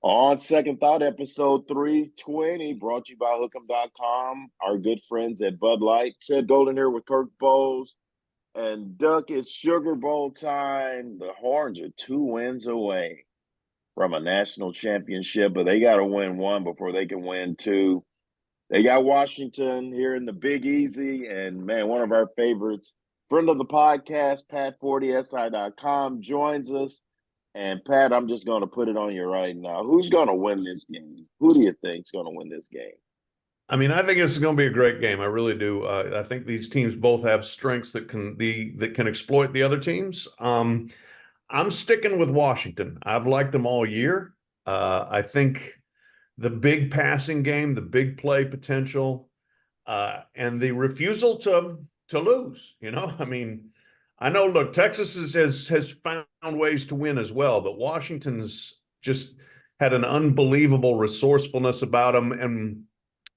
On Second Thought, episode 320, brought to you by Hook'em.com. Our good friends at Bud Light. Ted Golden here with Kirk Bowles. And Duck, it's Sugar Bowl time. The Horns are 2 wins away from a national championship, but they got to win one before they can win two. They got Washington here in the Big Easy. And, man, one of our favorites, friend of the podcast, Pat Forde, SI.com, joins us. And Pat, I'm just going to put it on you right now. Who's going to win this game? Who do you think's going to win this game? I mean, I think this is going to be a great game. I really do. I think these teams both have strengths that can exploit the other teams. I'm sticking with Washington. I've liked them all year. I think the big passing game, the big play potential, and the refusal to lose. I mean, I know. Look, Texas has found ways to win as well, but Washington's just had an unbelievable resourcefulness about them. And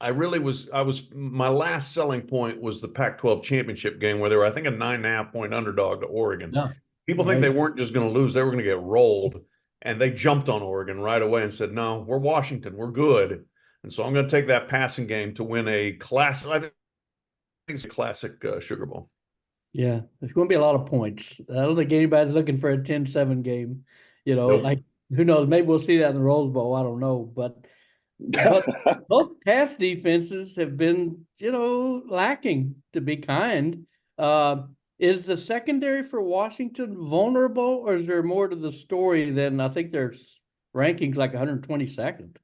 my last selling point was the Pac-12 championship game where they were, I think, a 9.5-point underdog to Oregon. Yeah. People think they weren't just going to lose; they were going to get rolled, and they jumped on Oregon right away and said, "No, we're Washington, we're good." And so I'm going to take that passing game to win a class. I think it's a classic Sugar Bowl. Yeah, there's going to be a lot of points. I don't think anybody's looking for a 10-7 game. Nope. Like, who knows? Maybe we'll see that in the Rose Bowl. I don't know. But both pass defenses have been, lacking, to be kind. Is the secondary for Washington vulnerable, or is there more to the story than I think their rankings like 122nd?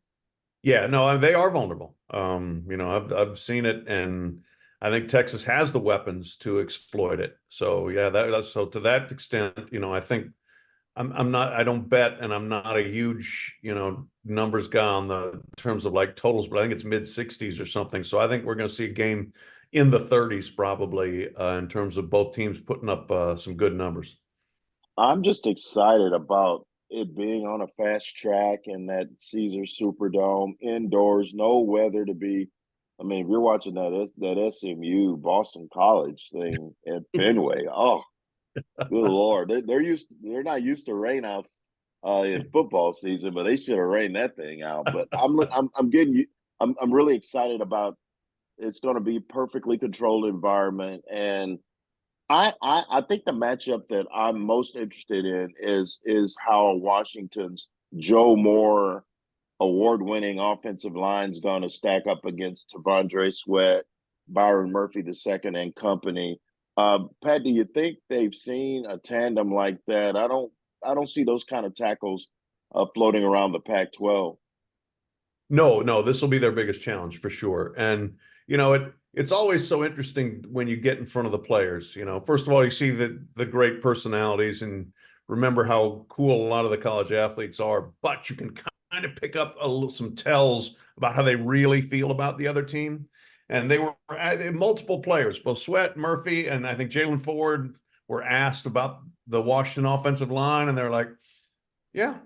Yeah, no, they are vulnerable. I've seen it, and I think Texas has the weapons to exploit it. So yeah, so to that extent, I think I don't bet, and I'm not a huge, numbers guy on the terms of like totals, but I think it's mid-60s or something. So I think we're going to see a game in the 30s probably in terms of both teams putting up some good numbers. I'm just excited about it being on a fast track and that Caesar Superdome, indoors, no weather to be. I mean, if you're watching that SMU Boston College thing at Fenway, oh, good Lord, they're not used to rainouts in football season, but they should have rained that thing out. But I'm really excited about. It's going to be perfectly controlled environment, and I think the matchup that I'm most interested in is how Washington's Joe Moore award-winning offensive line is going to stack up against T'Vondre Sweat, Byron Murphy II, and company. Pat, do you think they've seen a tandem like that? I don't see those kind of tackles floating around the Pac-12. No, this will be their biggest challenge for sure. And it's always so interesting when you get in front of the players. First of all, you see the great personalities and remember how cool a lot of the college athletes are, but you can kind of pick up some tells about how they really feel about the other team. And they were multiple players, both Sweat, Murphy, and I think Jalen Forde were asked about the Washington offensive line, and they're like, "Yeah,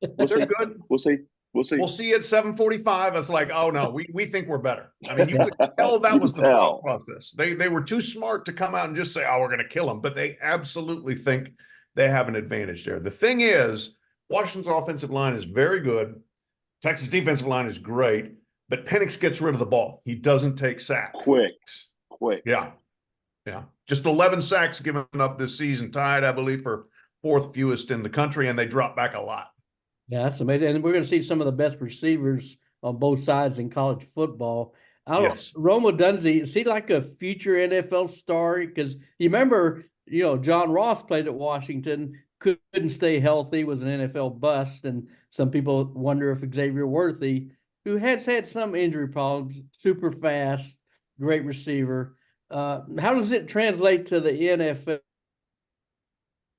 they're good. We'll see. We'll see. We'll see at 7:45." It's like, oh no, we think we're better. I mean, you could tell that was the thought process. They were too smart to come out and just say, "Oh, we're going to kill them," but they absolutely think they have an advantage there. The thing is, Washington's offensive line is very good. Texas defensive line is great, but Penix gets rid of the ball. He doesn't take sacks. Quick. Yeah. Just 11 sacks given up this season, tied, I believe, for fourth fewest in the country, and they drop back a lot. Yeah, that's amazing. And we're going to see some of the best receivers on both sides in college football. Yes. Rome Odunze, is he like a future NFL star? Because you remember, John Ross played at Washington, couldn't stay healthy, was an NFL bust. And some people wonder if Xavier Worthy, who has had some injury problems, super fast, great receiver. How does it translate to the NFL?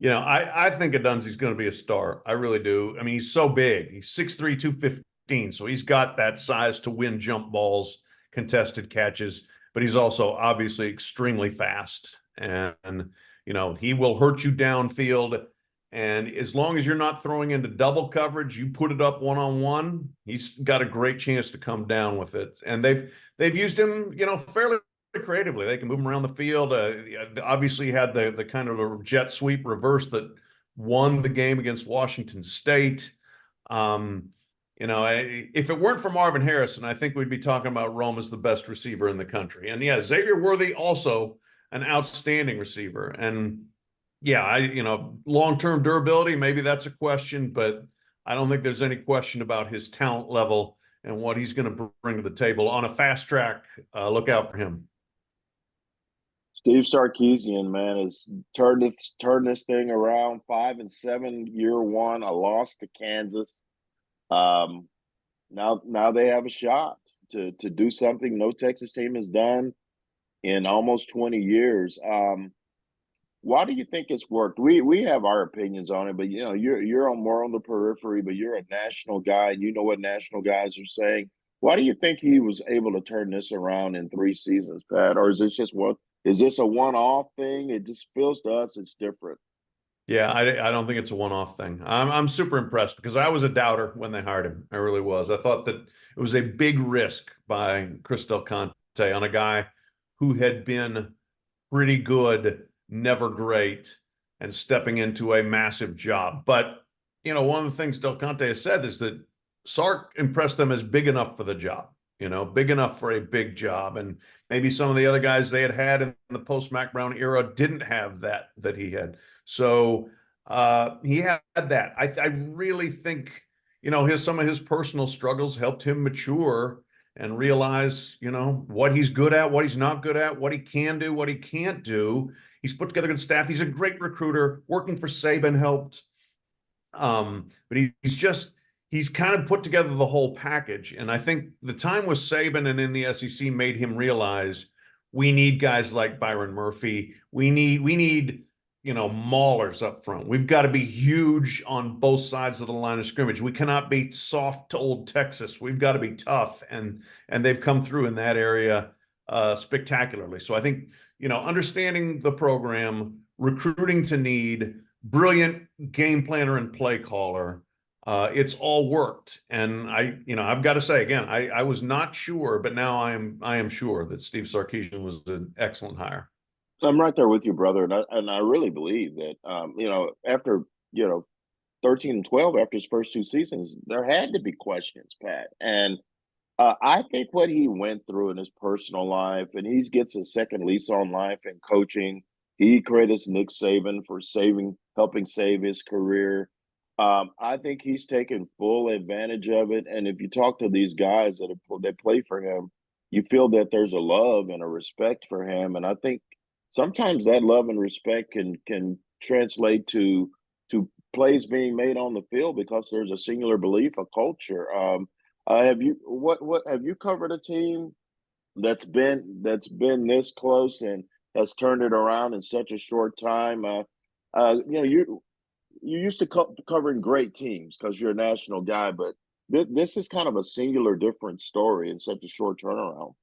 I think Odunze's going to be a star. I really do. I mean, he's so big. He's 6'3", 215, so he's got that size to win jump balls, contested catches, but he's also obviously extremely fast. And he will hurt you downfield. And as long as you're not throwing into double coverage, you put it up one-on-one, he's got a great chance to come down with it. And they've used him, fairly creatively. They can move him around the field. Obviously had the kind of a jet sweep reverse that won the game against Washington State. If it weren't for Marvin Harrison, I think we'd be talking about Rome as the best receiver in the country. And yeah, Xavier Worthy also an outstanding receiver. And yeah, long-term durability, maybe that's a question, but I don't think there's any question about his talent level and what he's going to bring to the table on a fast track. Look out for him. Steve Sarkisian, man, has turned this thing around. 5-7 year one, a loss to Kansas. Now they have a shot to do something no Texas team has done in almost 20 years. Why do you think it's worked? We have our opinions on it, but you're more on the periphery, but you're a national guy and you know what national guys are saying. Why do you think he was able to turn this around in 3 seasons, Pat? Or is this just one? Is this a one-off thing? It just feels to us it's different. Yeah, I don't think it's a one-off thing. I'm super impressed because I was a doubter when they hired him. I really was. I thought that it was a big risk by Chris Del Conte on a guy who had been pretty good, never great, and stepping into a massive job. But one of the things Del Conte has said is that Sark impressed them as big enough for the job. Big enough for a big job. And maybe some of the other guys they had in the post-Mac Brown era didn't have that he had. So he had that. I really think, some of his personal struggles helped him mature and realize, what he's good at, what he's not good at, what he can do, what he can't do. He's put together good staff. He's a great recruiter. Working for Saban helped. But he's kind of put together the whole package. And I think the time with Saban and in the SEC made him realize we need guys like Byron Murphy. We need maulers up front. We've got to be huge on both sides of the line of scrimmage. We cannot be soft to old Texas. We've got to be tough. And they've come through in that area spectacularly. So I think, understanding the program, recruiting to need, brilliant game planner and play caller. It's all worked. And I've got to say again, I was not sure, but now I am sure that Steve Sarkisian was an excellent hire. I'm right there with you, brother, and I really believe that after 13-12 after his first 2 seasons, there had to be questions, Pat, and I think what he went through in his personal life, and he gets a second lease on life and coaching. He credits Nick Saban for helping save his career. I think he's taken full advantage of it, and if you talk to these guys that play for him, you feel that there's a love and a respect for him, and I think sometimes that love and respect can translate to plays being made on the field because there's a singular belief, a culture. Have you covered a team that's been this close and has turned it around in such a short time? You used to covering great teams because you're a national guy, but this is kind of a singular, different story in such a short turnaround.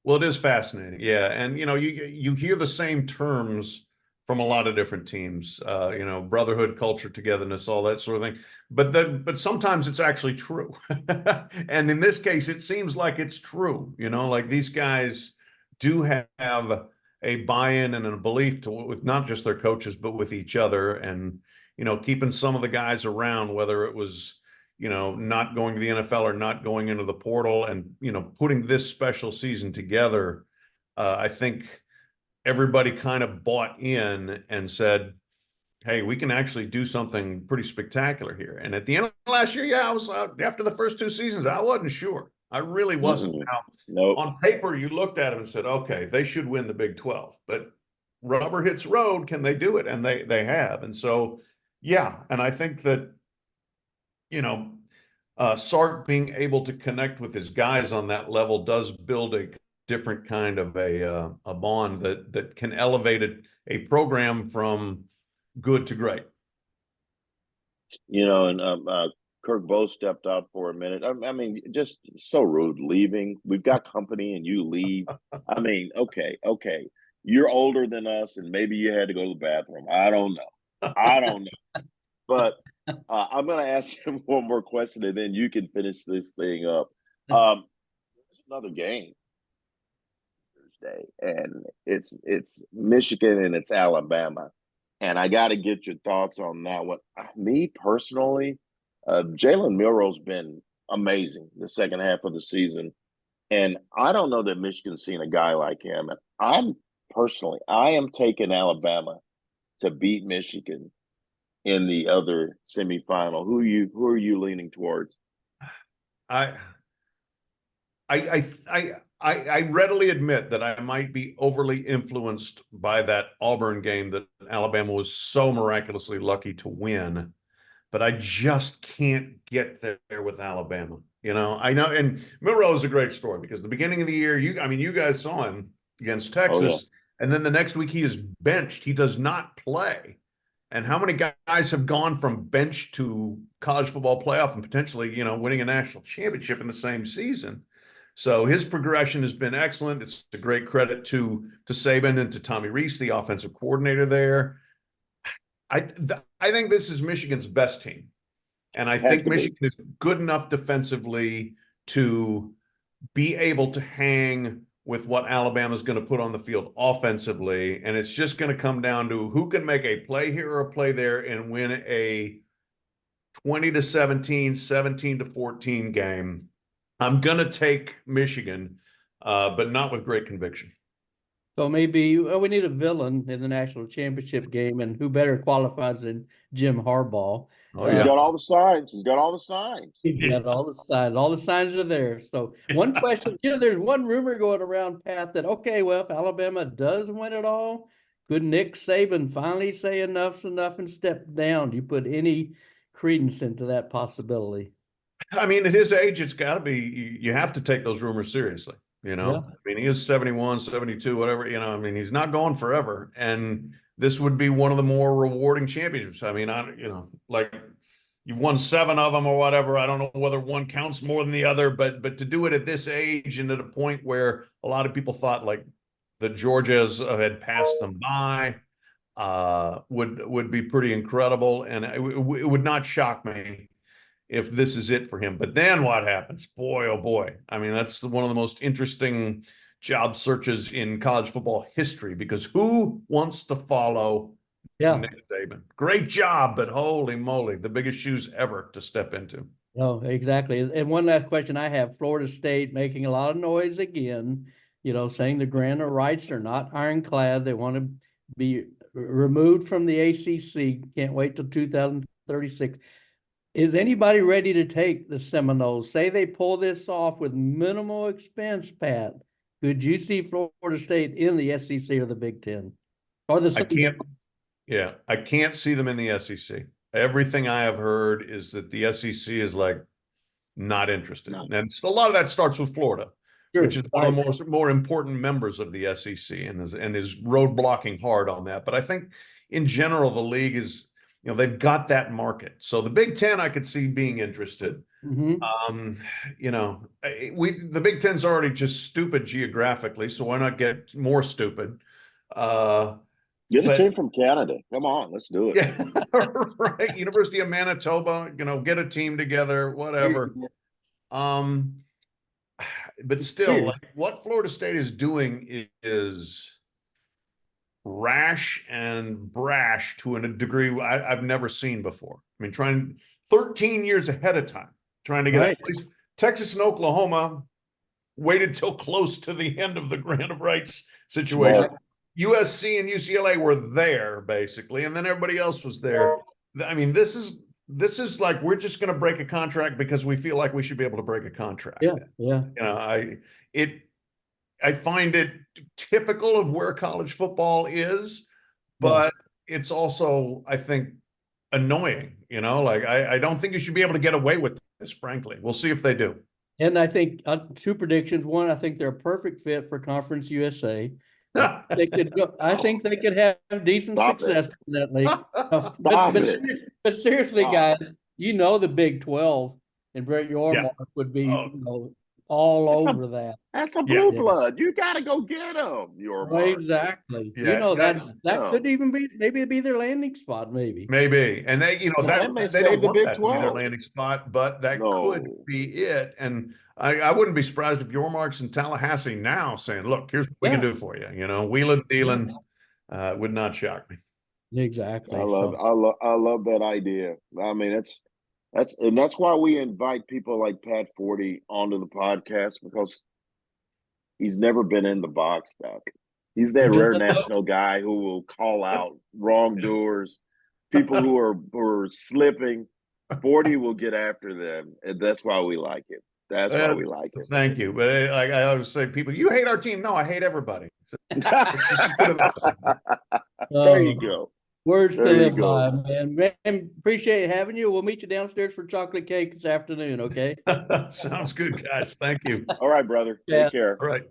Well, it is fascinating. Yeah. And, you hear the same terms from a lot of different teams, brotherhood, culture, togetherness, all that sort of thing. But sometimes it's actually true. And in this case, it seems like it's true, like these guys do have a buy-in and a belief with not just their coaches, but with each other and, keeping some of the guys around, whether it was, not going to the NFL or not going into the portal and, putting this special season together. I think everybody kind of bought in and said, hey, we can actually do something pretty spectacular here. And at the end of last year, I was after the first 2 seasons, I wasn't sure. I really wasn't. Now, nope. On paper, you looked at them and said, okay, they should win the Big 12. But rubber hits road, can they do it? And they have. And so, yeah. And I think that, Sark being able to connect with his guys on that level does build a different kind of a bond that can elevate a program from good to great. And Kirk Bowe stepped out for a minute. I mean, just so rude leaving. We've got company and you leave. I mean, okay. You're older than us and maybe you had to go to the bathroom. I don't know. But I'm going to ask him one more question and then you can finish this thing up. There's another game Thursday, and it's Michigan and it's Alabama. And I got to get your thoughts on that one. Me personally, Jalen Milroe's been amazing the second half of the season. And I don't know that Michigan's seen a guy like him. I am taking Alabama to beat Michigan in the other semifinal. Who are you leaning towards? I I I I readily admit that I might be overly influenced by that Auburn game that Alabama was so miraculously lucky to win, but I just can't get there with Alabama. I know, and Milroe is a great story because the beginning of the year, you guys saw him against Oh yeah. Texas, and then the next week he is benched. He does not play. And how many guys have gone from bench to college football playoff and potentially, winning a national championship in the same season? So his progression has been excellent. It's a great credit to Saban and to Tommy Rees, the offensive coordinator there. I think this is Michigan's best team. And I Has think to be. Michigan is good enough defensively to be able to hang with what Alabama's going to put on the field offensively. And it's just going to come down to who can make a play here or a play there and win a 20-17, 17-14 game. I'm going to take Michigan, but not with great conviction. So maybe we need a villain in the national championship game, and who better qualifies than Jim Harbaugh? Oh, He's yeah. got all the signs. He's got all the signs. He's got all the signs. All the signs are there. So one question, there's one rumor going around, Pat, that okay, well, if Alabama does win it all, could Nick Saban finally say enough's enough and step down? Do you put any credence into that possibility? I mean, at his age, it's got to be, you have to take those rumors seriously. Yeah. I mean, he is 71, 72, whatever, I mean, he's not going forever. And this would be one of the more rewarding championships. I mean, like you've won 7 of them or whatever. I don't know whether one counts more than the other, but to do it at this age and at a point where a lot of people thought like the Georgias had passed them by, would be pretty incredible. And it would not shock me if this is it for him. But then what happens? Boy, oh boy. I mean, that's one of the most interesting job searches in college football history, because who wants to follow Nick Saban? Great job, but holy moly, the biggest shoes ever to step into. Oh, exactly. And one last question I have: Florida State making a lot of noise again, saying the grant of rights are not ironclad. They want to be removed from the ACC. Can't wait till 2036. Is anybody ready to take the Seminoles? Say they pull this off with minimal expense, Pat. Could you see Florida State in the SEC or the Big Ten? Or the I can't see them in the SEC. Everything I have heard is that the SEC is like not interested. No. And a lot of that starts with Florida, Sure. which is one of the more important members of the SEC and is roadblocking hard on that. But I think in general, the league is, they've got that market. So the Big Ten, I could see being interested. Mm-hmm. The Big Ten's already just stupid geographically, so why not get more stupid? Get a team from Canada. Come on, let's do it. Yeah, right. University of Manitoba, get a team together, whatever. But still, like what Florida State is doing is rash and brash to a degree I've never seen before. I mean, trying 13 years ahead of time, trying to get at least Texas and Oklahoma waited till close to the end of the grant of rights situation. Right. USC and UCLA were there basically, and then everybody else was there. I mean, this is like we're just going to break a contract because we feel like we should be able to break a contract. Yeah. I find it typical of where college football is, but it's also, I think, annoying. Like I don't think you should be able to get away with this, frankly. We'll see if they do. And I think 2 predictions. One, I think they're a perfect fit for Conference USA. I think they could have decent success in that league. But seriously, guys, the Big 12 and Brett Yormark would be all over that. That's a blue blood. You got to go get them. Exactly. That could even be, maybe it'd be their landing spot. Maybe. And they, that may they save don't the want Big that 12 to be their landing spot, but that could be it. And I wouldn't be surprised if Yormark's in Tallahassee now saying, "Look, here's what we can do for you." Wheeling, dealing, would not shock me. Exactly. I love that idea. I mean, That's why we invite people like Pat Forde onto the podcast, because he's never been in the box, Doc. He's that Just rare national guy who will call out wrongdoers, people who are slipping. Forde will get after them, and that's why we like him. That's why we like him. Thank you. But like I always say, people, you hate our team. No, I hate everybody. There you go. Words There to you live go. by, man. Man, appreciate having you. We'll meet you downstairs for chocolate cake this afternoon, okay? Sounds good, guys. Thank you. All right, brother. Yeah. Take care. All right.